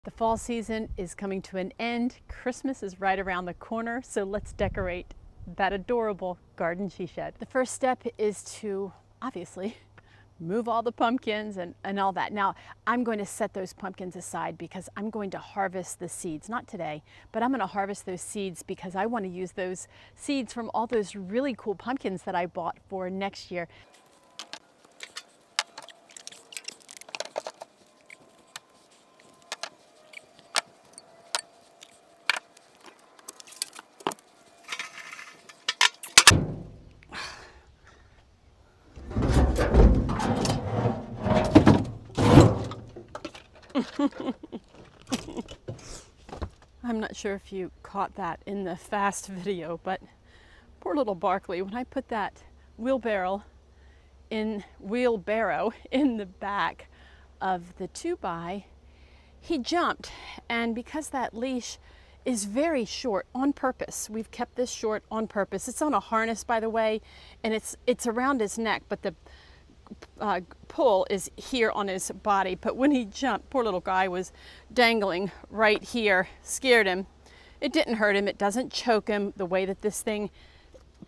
The fall season is coming to an end. Christmas is right around the corner, so let's decorate that adorable garden she shed. The first step is to, obviously, move all the pumpkins and all that. Now, I'm going to set those pumpkins aside because I'm going to harvest the seeds. Not today, but I'm going to harvest those seeds because I want to use those seeds from all those really cool pumpkins that I bought for next year. I'm not sure if you caught that in the fast video, but poor little Barkley, when I put that wheelbarrow in the back of the 2x, he jumped, and because that leash is very short on purpose, we've kept this short on purpose. It's on a harness, by the way, and it's around his neck, but the pull is here on his body. But when he jumped, poor little guy was dangling right here, scared him. It didn't hurt him, it doesn't choke him. The way that this thing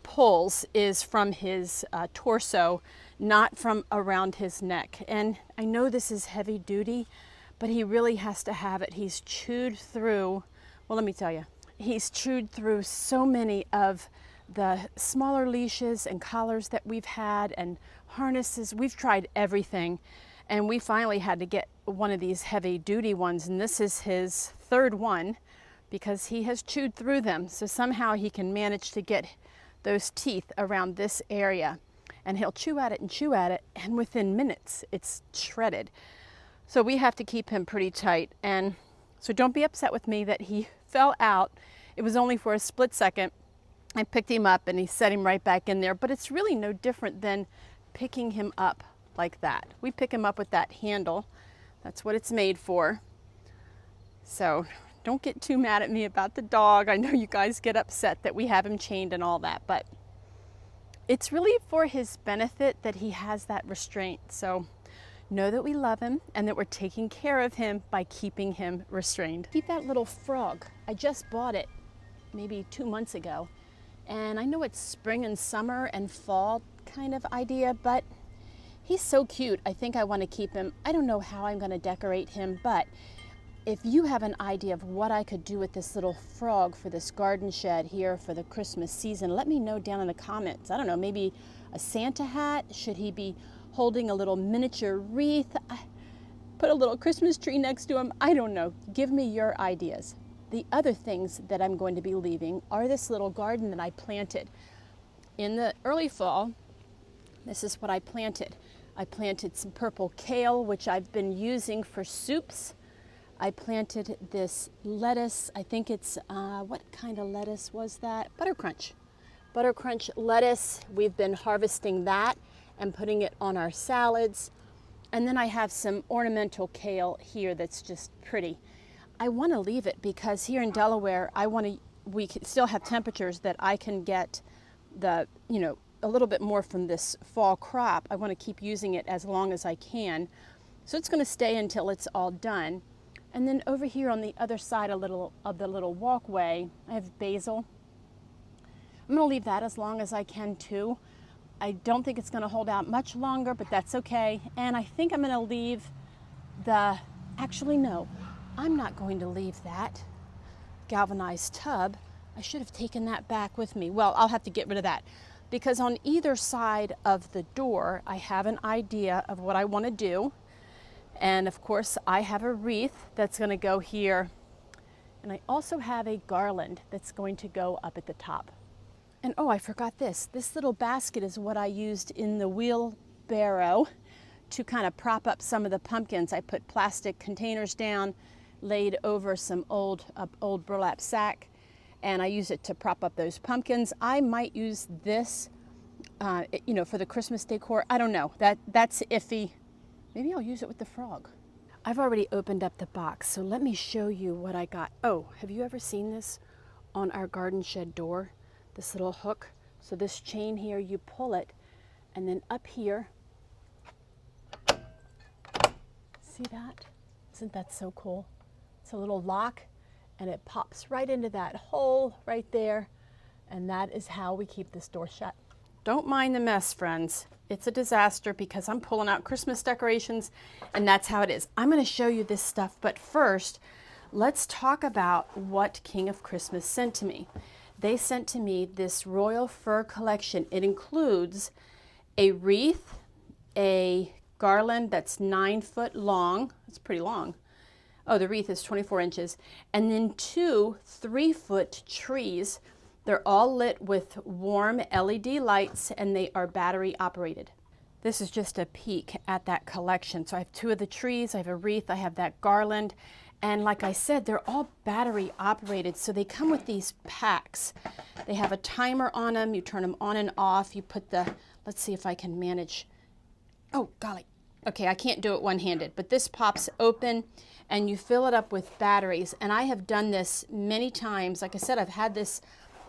pulls is from his torso, not from around his neck. And I know this is heavy duty, but he really has to have it. He's chewed through, well, let me tell you, he's chewed through so many of the smaller leashes and collars that we've had and harnesses. We've tried everything, and we finally had to get one of these heavy duty ones, and this is his third one because he has chewed through them. So somehow he can manage to get those teeth around this area, and he'll chew at it, and within minutes it's shredded. So we have to keep him pretty tight. And so don't be upset with me that he fell out. It was only for a split second. I picked him up and he set him right back in there, but it's really no different than picking him up like that. We pick him up with that handle. That's what it's made for. So don't get too mad at me about the dog. I know you guys get upset that we have him chained and all that, but it's really for his benefit that he has that restraint. So know that we love him and that we're taking care of him by keeping him restrained. Keep that little frog. I just bought it maybe 2 months ago. And I know it's spring and summer and fall kind of idea, but he's so cute. I think I want to keep him. I don't know how I'm going to decorate him, but if you have an idea of what I could do with this little frog for this garden shed here for the Christmas season, let me know down in the comments. I don't know, maybe a Santa hat? Should he be holding a little miniature wreath? Put a little Christmas tree next to him? I don't know. Give me your ideas. The other things that I'm going to be leaving are this little garden that I planted. In the early fall, this is what I planted. I planted some purple kale, which I've been using for soups. I planted this lettuce. I think it's, what kind of lettuce was that? Buttercrunch. Buttercrunch lettuce. We've been harvesting that and putting it on our salads. And then I have some ornamental kale here that's just pretty. I want to leave it because here in Delaware, we can still have temperatures that I can get a little bit more from this fall crop. I want to keep using it as long as I can. So it's going to stay until it's all done. And then over here on the other side of the little walkway, I have basil. I'm going to leave that as long as I can too. I don't think it's going to hold out much longer, but that's okay. And I think I'm going to leave actually no. I'm not going to leave that galvanized tub. I should have taken that back with me. Well, I'll have to get rid of that because on either side of the door, I have an idea of what I want to do. And of course, I have a wreath that's going to go here. And I also have a garland that's going to go up at the top. And oh, I forgot this. This little basket is what I used in the wheelbarrow to kind of prop up some of the pumpkins. I put plastic containers down, laid over some old burlap sack, and I use it to prop up those pumpkins. I might use this, for the Christmas decor. I don't know. That's iffy. Maybe I'll use it with the frog. I've already opened up the box, so let me show you what I got. Oh, have you ever seen this on our garden shed door? This little hook. So this chain here, you pull it, and then up here, see that? Isn't that so cool? It's a little lock and it pops right into that hole right there. And that is how we keep this door shut. Don't mind the mess, friends. It's a disaster because I'm pulling out Christmas decorations and that's how it is. I'm going to show you this stuff, but first, let's talk about what King of Christmas sent to me. They sent to me this royal fur collection. It includes a wreath, a garland that's 9 foot long. That's pretty long. Oh, the wreath is 24 inches. And then 2 3-foot trees. They're all lit with warm LED lights and they are battery operated. This is just a peek at that collection. So I have 2 of the trees, I have a wreath, I have that garland. And like I said, they're all battery operated. So they come with these packs. They have a timer on them. You turn them on and off. You put the, let's see if I can manage. Oh, golly. Okay, I can't do it one-handed, but this pops open and you fill it up with batteries. And I have done this many times. Like I said, I've had this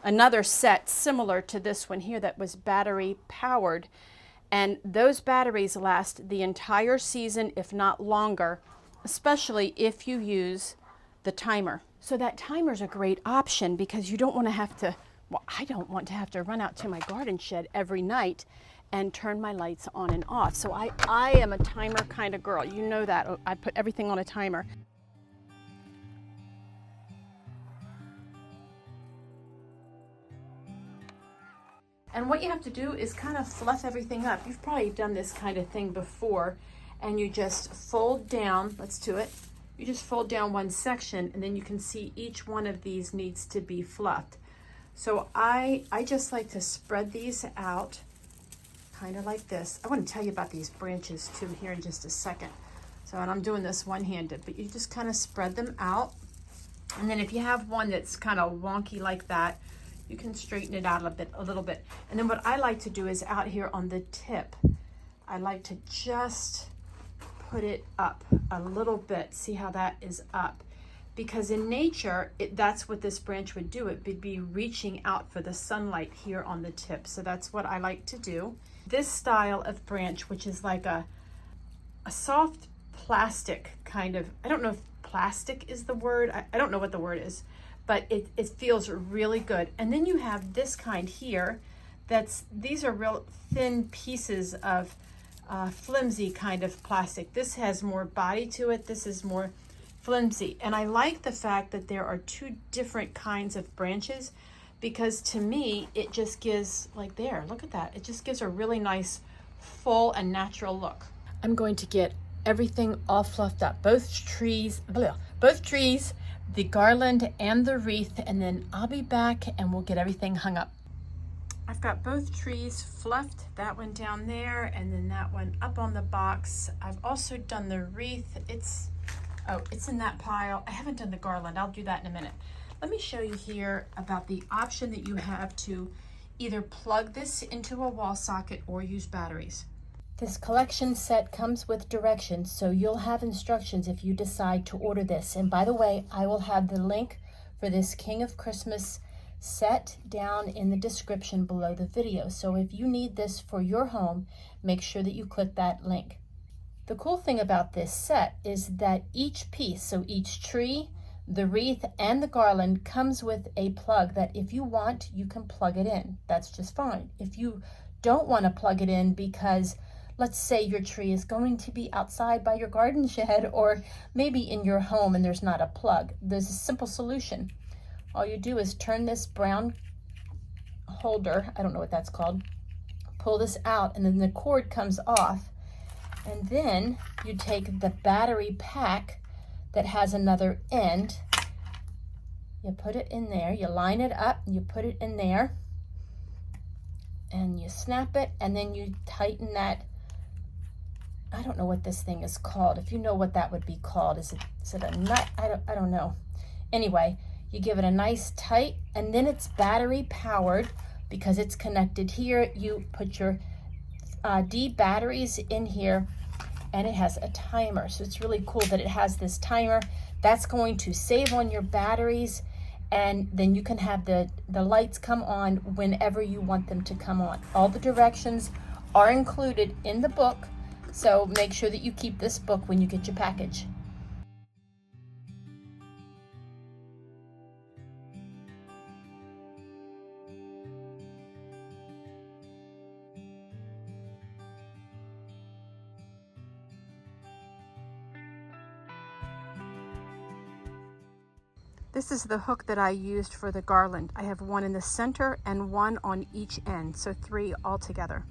another set similar to this one here that was battery powered, and those batteries last the entire season, if not longer, especially if you use the timer. So that timer is a great option because you don't want to have to, well, I don't want to have to run out to my garden shed every night and turn my lights on and off. So I am a timer kind of girl. You know that. I put everything on a timer. And what you have to do is kind of fluff everything up. You've probably done this kind of thing before, and you just fold down, let's do it. You just fold down one section and then you can see each one of these needs to be fluffed. So I just like to spread these out kind of like this. I want to tell you about these branches too here in just a second. So, and I'm doing this one-handed, but you just kind of spread them out. And then if you have one that's kind of wonky like that, you can straighten it out a little bit. And then what I like to do is out here on the tip, I like to just put it up a little bit. See how that is up? Because in nature, that's what this branch would do. It would be reaching out for the sunlight here on the tip. So that's what I like to do. This style of branch, which is like a soft plastic kind of, I don't know if plastic is the word. I don't know what the word is, but it feels really good. And then you have this kind here these are real thin pieces of flimsy kind of plastic. This has more body to it. This is more flimsy. And I like the fact that there are 2 different kinds of branches, because to me, it just gives, like there, look at that. It just gives a really nice, full and natural look. I'm going to get everything all fluffed up. Both trees, the garland and the wreath, and then I'll be back and we'll get everything hung up. I've got both trees fluffed, that one down there and then that one up on the box. I've also done the wreath. It's in that pile. I haven't done the garland. I'll do that in a minute. Let me show you here about the option that you have to either plug this into a wall socket or use batteries. This collection set comes with directions, so you'll have instructions if you decide to order this. And by the way, I will have the link for this King of Christmas set down in the description below the video. So if you need this for your home, make sure that you click that link. The cool thing about this set is that each piece, so each tree, the wreath, and the garland comes with a plug that if you want, you can plug it in. That's just fine. If you don't want to plug it in because let's say your tree is going to be outside by your garden shed or maybe in your home and there's not a plug, there's a simple solution. All you do is turn this brown holder, I don't know what that's called, pull this out and then the cord comes off. And then you take the battery pack that has another end, you put it in there, you line it up, you put it in there, and you snap it, and then you tighten that. I don't know what this thing is called. If you know what that would be called, is it a nut? I don't know. Anyway, you give it a nice tight, and then it's battery powered because it's connected here. You put your D batteries in here, and it has a timer. So it's really cool that it has this timer. That's going to save on your batteries, and then you can have the lights come on whenever you want them to come on. All the directions are included in the book, so make sure that you keep this book when you get your package. This is the hook that I used for the garland. I have one in the center and one on each end, so 3 altogether.